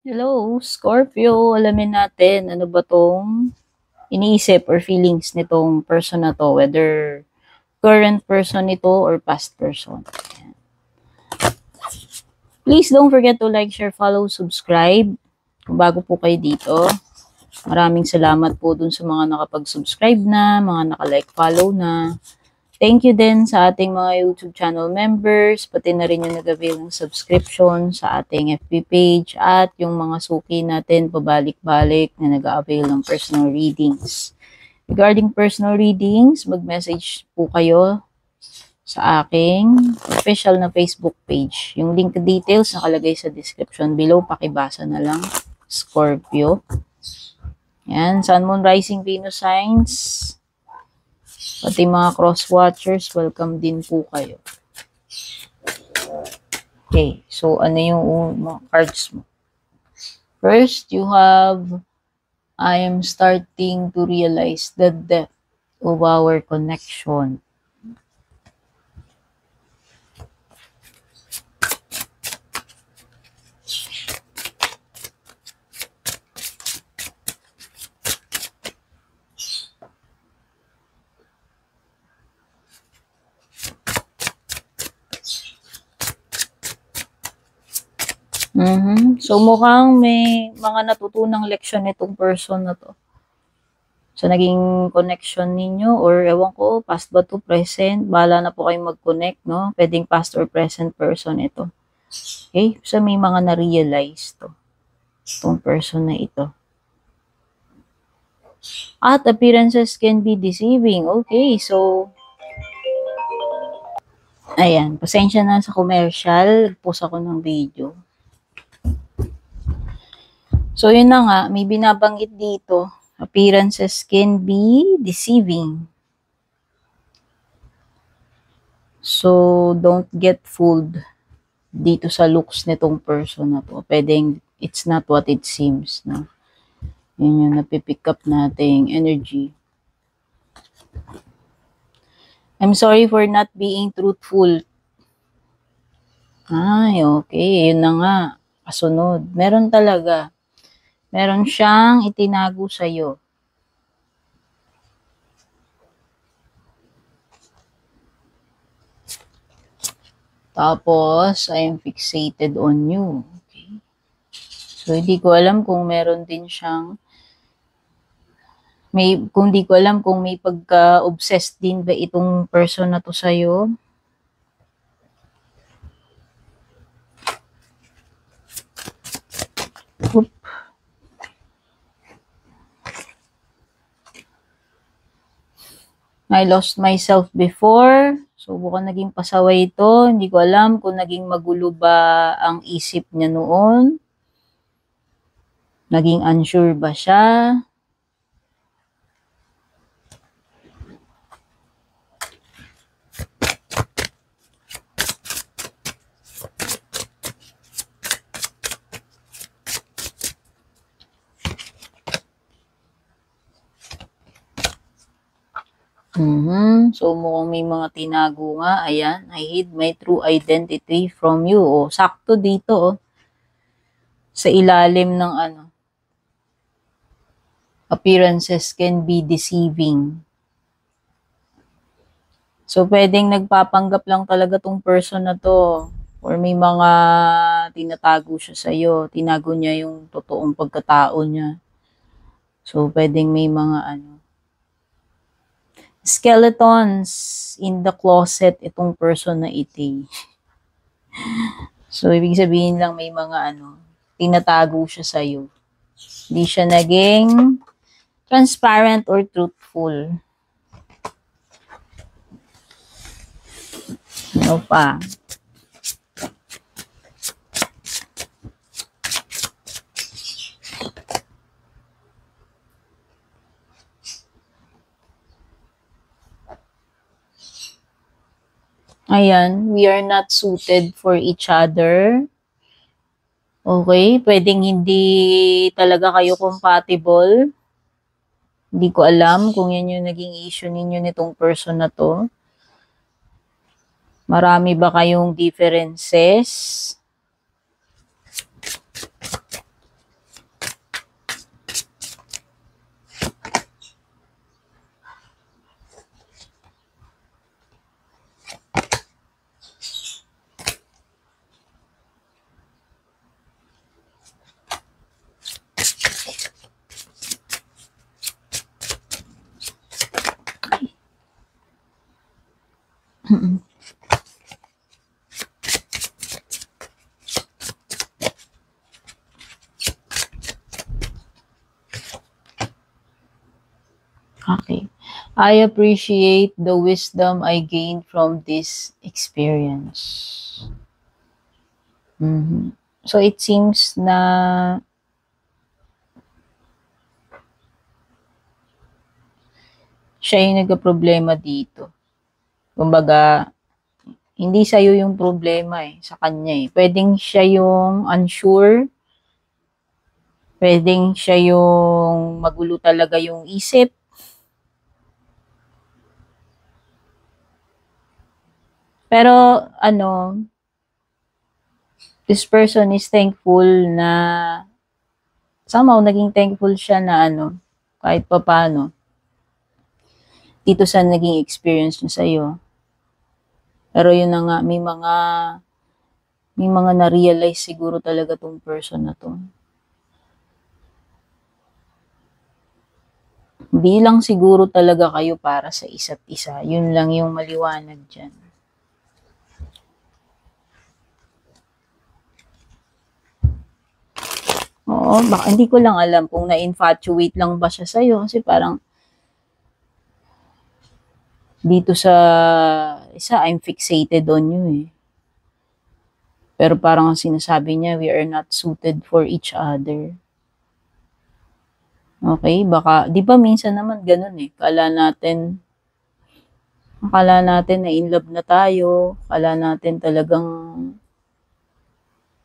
Hello, Scorpio. Alamin natin ano ba tong iniisip or feelings nitong person na to, whether current person ito or past person. Please don't forget to like, share, follow, subscribe. Kung bago po kayo dito, maraming salamat po dun sa mga nakapag-subscribe na, mga naka-like, follow na. Thank you din sa ating mga YouTube channel members, pati na rin yung nag-avail ng subscription sa ating FB page at yung mga suki natin pabalik-balik na nag-avail ng personal readings. Regarding personal readings, mag-message po kayo sa aking official na Facebook page. Yung link details nakalagay sa description below, pakibasa na lang. Scorpio. Yan, Sun, Moon, Rising, Venus signs. Pati mga cross-watchers, welcome din po kayo. Okay, so ano yung mga cards mo? First, you have, I am starting to realize the depth of our connection. So, mukhang may mga natutunang leksyon itong person na to. So, naging connection ninyo or ewan ko, past ba to, present? Bahala na po kayong mag-connect, no? Pwedeng past or present person ito. Okay? So, may mga na-realize to. Itong person na ito. At appearances can be deceiving. Okay, so ayan, pasensya na sa commercial. Nag-post ako ng video. So, yun na nga, may binabanggit dito. Appearances can be deceiving. So, don't get fooled dito sa looks nitong person na to. Pwedeng, it's not what it seems. No? Yun yung napipick up nating energy. I'm sorry for not being truthful. Ay, okay. Yun na nga. Kasunod. Meron talaga. Meron siyang itinago sa'yo. Tapos, I am fixated on you. Okay. So, hindi ko alam kung meron din siyang kung di ko alam kung may pagka-obsessed din ba itong person na to sa'yo. Oop. I lost myself before. So, baka naging pasaway ito. Hindi ko alam kung naging magulo ba ang isip niya noon. Naging unsure ba siya? So, mukhang may mga tinago nga. Ayan, I hid my true identity from you. O, sakto dito, oh. Sa ilalim ng appearances can be deceiving. So, pwedeng nagpapanggap lang talaga tong person na to. Or may mga tinatago siya sa'yo. Tinago niya yung totoong pagkatao niya. So, pwedeng may mga skeletons in the closet itong person na ito. So, ibig sabihin lang may mga tinatago siya sa'yo. Hindi siya naging transparent or truthful. Ano pa? Ayan, we are not suited for each other. Okay, pwedeng hindi talaga kayo compatible. Hindi ko alam kung yan yung naging issue ninyo nitong person na to. Marami ba kayong differences? Okay. I appreciate the wisdom I gained from this experience. So it seems na siya yung nagka-problema dito. Kumbaga, hindi sa'yo yung problema sa kanya Pwedeng siya yung unsure, pwedeng siya yung magulo talaga yung isip. Pero, this person is thankful na somehow naging thankful siya na kahit papano dito sa naging experience niya sa'yo. Pero yun na nga, may mga na-realize siguro talaga tong person na to. Hindi lang siguro talaga kayo para sa isa't isa. Yun lang yung maliwanag dyan. Oo, baka hindi ko lang alam kung na-infatuate lang ba siya sa'yo. Kasi parang dito sa isa, I'm fixated on you Pero parang ang sinasabi niya, we are not suited for each other. Okay, baka, di ba minsan naman ganun Akala natin na in love na tayo. Akala natin talagang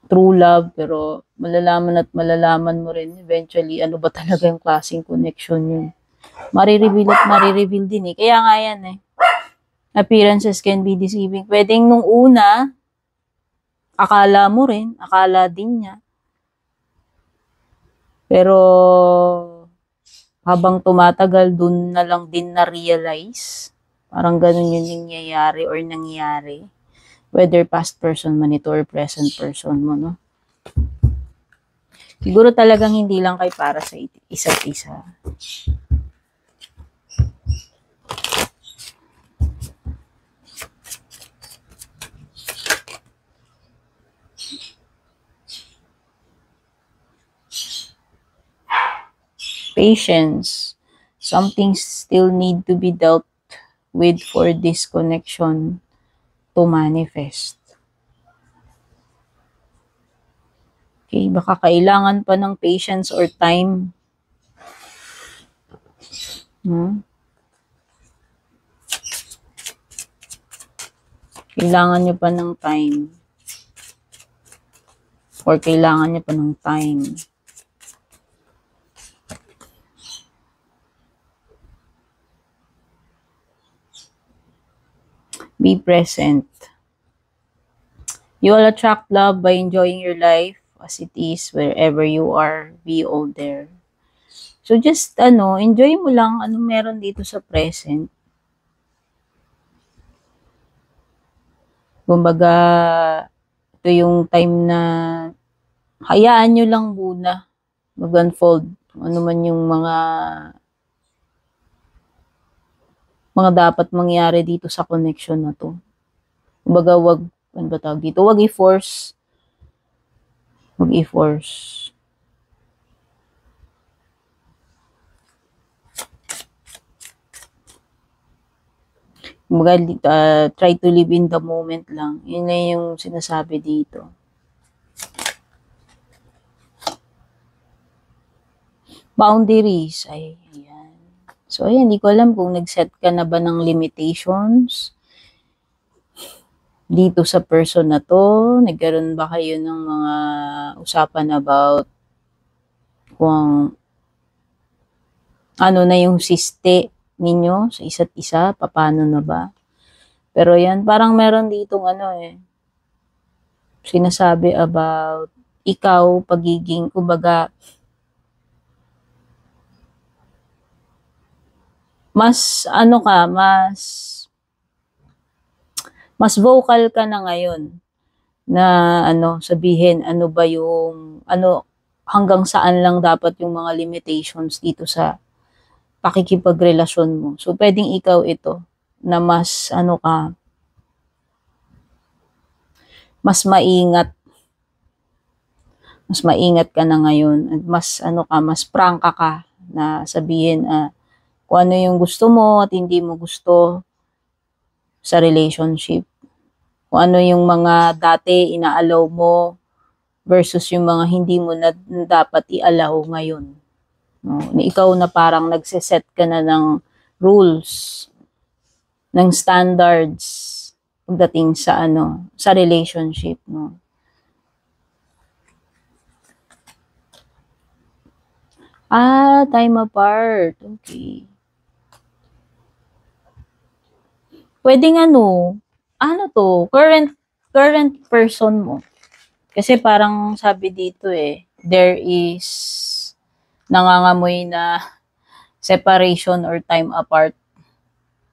true love. Pero malalaman at malalaman mo rin eventually ano ba talaga yung klaseng connection yun. Marireveal at marireveal din Kaya nga yan appearances can be deceiving. Pwedeng nung una, akala mo rin, akala din niya. Pero, habang tumatagal, dun na lang din na-realize. Parang ganun yung nangyayari or nangyari. Whether past person man ito or present person mo, no? Siguro talagang hindi lang kayo para sa isa't isa. Patience. Some things still need to be dealt with for this connection to manifest. Okay, baka kailangan pa ng patience or time. Kailangan nyo pa ng time. Or kailangan nyo pa ng time. Be present. You will attract love by enjoying your life as it is wherever you are. Be all there. So just enjoy mo lang anong meron dito sa present. Kumbaga, ito yung time na hayaan nyo lang muna mag-unfold. Ano man yung mga dapat mangyari dito sa connection na to. Kumbaga, wag i-force. Wag i-force. Kumbaga, try to live in the moment lang. Yun na yung sinasabi dito. Boundaries. Ayan. So, ayan, hindi ko alam kung nag-set ka na ba ng limitations dito sa person na to. Nagkaroon ba kayo ng mga usapan about kung ano na yung siste ninyo sa isa't isa, paano na ba? Pero yan, parang meron ditong sinasabi about ikaw, pagiging, kumbaga, mas vocal ka na ngayon na sabihin ano ba yung hanggang saan lang dapat yung mga limitations dito sa pakikipagrelasyon mo. So pwedeng ikaw ito na mas mas maingat ka na ngayon at mas mas prangka ka na sabihin Kung ano yung gusto mo at hindi mo gusto sa relationship. Kung ano yung mga dati ina-allow mo versus yung mga hindi mo na dapat i-allow ngayon. No? Ikaw na parang nagsiset ka na ng rules, ng standards pagdating sa sa relationship, no. Time apart. Okay. Pwedeng current person mo. Kasi parang sabi dito there is nangangamoy na separation or time apart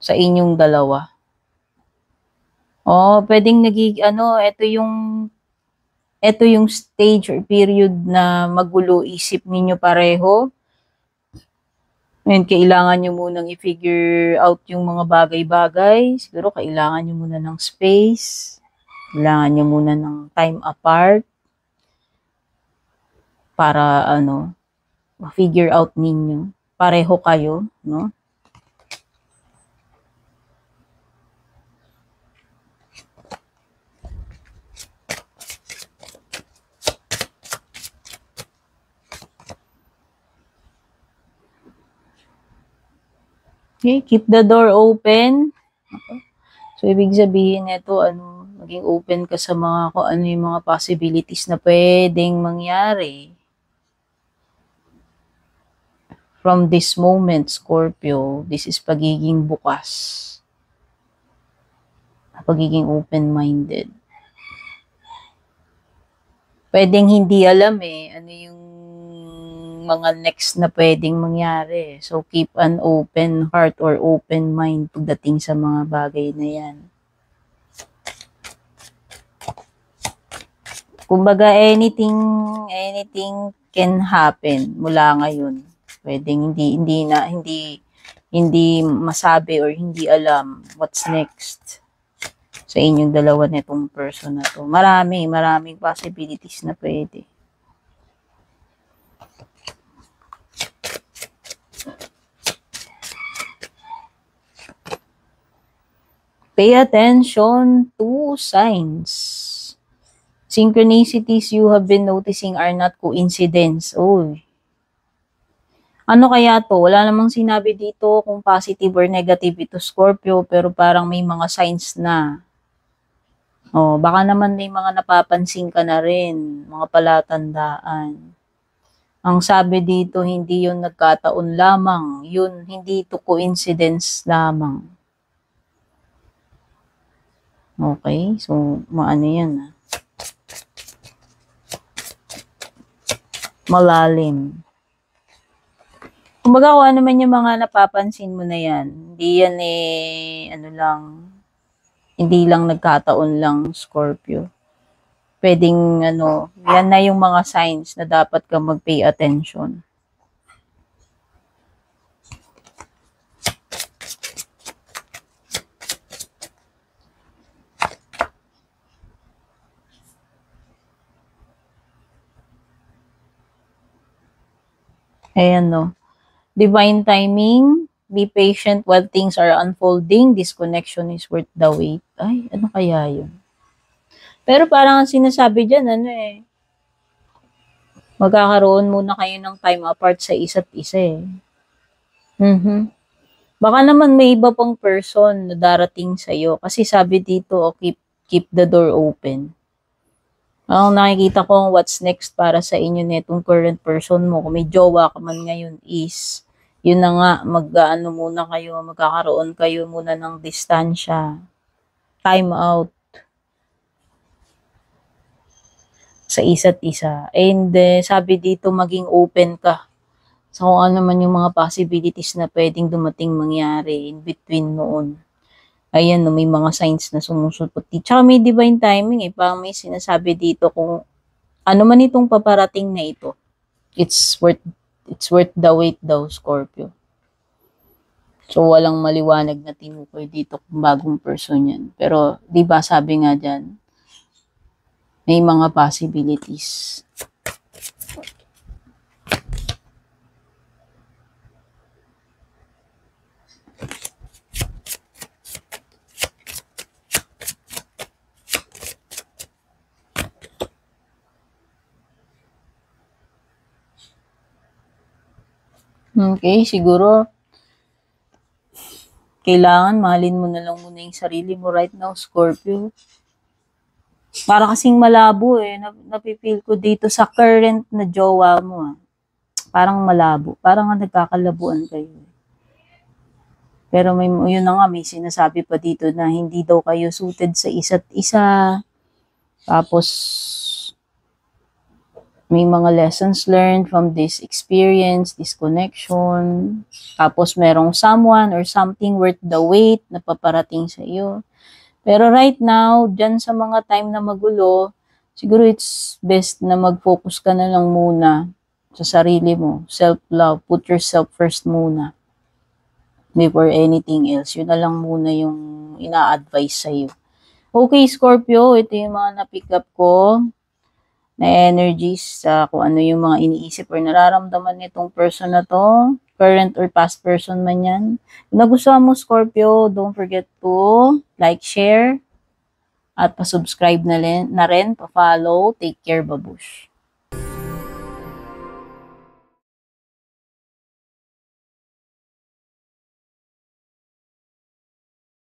sa inyong dalawa. Pwedeng ito yung stage or period na magulo isip ninyo pareho. Ngayon, kailangan nyo munang i-figure out yung mga bagay-bagay. Siguro, kailangan nyo muna ng space. Kailangan nyo muna ng time apart. Para, ma-figure out ninyo. Pareho kayo, no? Okay, keep the door open. So, ibig sabihin nito, maging open ka sa kung ano yung mga possibilities na pwedeng mangyari. From this moment, Scorpio, this is pagiging bukas. Pagiging open-minded. Pwedeng hindi alam ano yung mga next na pwedeng mangyari. So, keep an open heart or open mind pagdating sa mga bagay na yan. Kumbaga, anything can happen mula ngayon. Pwedeng hindi masabi or hindi alam what's next sa inyong dalawa netong person na to. Maraming possibilities na pwede. Pay attention to signs. Synchronicities you have been noticing are not coincidence. Ano kaya to? Wala namang sinabi dito kung positive or negative ito, Scorpio, pero parang may mga signs na. Baka naman may mga napapansin ka na rin, mga palatandaan. Ang sabi dito, hindi yun nagkataon lamang. Hindi ito coincidence lamang. Okay? So, maano yan malalim. Kumbaga kung ano man yung mga napapansin mo na yan, hindi yan hindi lang nagkataon lang, Scorpio. Pwedeng yan na yung mga signs na dapat ka mag-pay attention. Ayan, divine timing, be patient while things are unfolding, this connection is worth the wait. Ay, ano kaya yun? Pero parang ang sinasabi dyan, magkakaroon muna kayo ng time apart sa isa't isa Baka naman may iba pang person na darating sa'yo. Kasi sabi dito, keep the door open. Ang nakikita ko what's next para sa inyo netong current person mo, kung may jowa ka man ngayon is, yun na nga, magkakaroon kayo muna ng distansya. Time out. Sa isa't isa. And sabi dito, maging open ka. So, kung ano man yung mga possibilities na pwedeng dumating mangyari in between noon. Ayan, may mga signs na sumusulpot. Tsaka may divine timing parang may sinasabi dito kung ano man itong paparating na ito. It's worth the wait daw, Scorpio. So, walang maliwanag na tinukoy dito kung bagong person yan. Pero, di ba sabi nga dyan, may mga possibilities. Okay, siguro kailangan mahalin mo na lang muna yung sarili mo right now, Scorpio. Para kasing malabo eh. Napipil ko dito sa current na jowa mo. Parang malabo. Parang nga nagkakalabuan kayo. Pero yun na nga, may sinasabi pa dito na hindi daw kayo suited sa isa't isa. Tapos, may mga lessons learned from this experience, this connection. Tapos, merong someone or something worth the wait na paparating sa iyo. Pero right now, dyan sa mga time na magulo, siguro it's best na mag-focus ka na lang muna sa sarili mo. Self-love. Put yourself first muna before anything else. Yun na lang muna yung ina-advise sa'yo. Okay, Scorpio, ito yung mga na-pick up ko na energies sa kung ano yung mga iniisip or nararamdaman nitong person na to, current or past person man yan. Kung nagustuhan mo, Scorpio, don't forget to like, share, at pa-subscribe na rin, pa-follow. Take care, babush.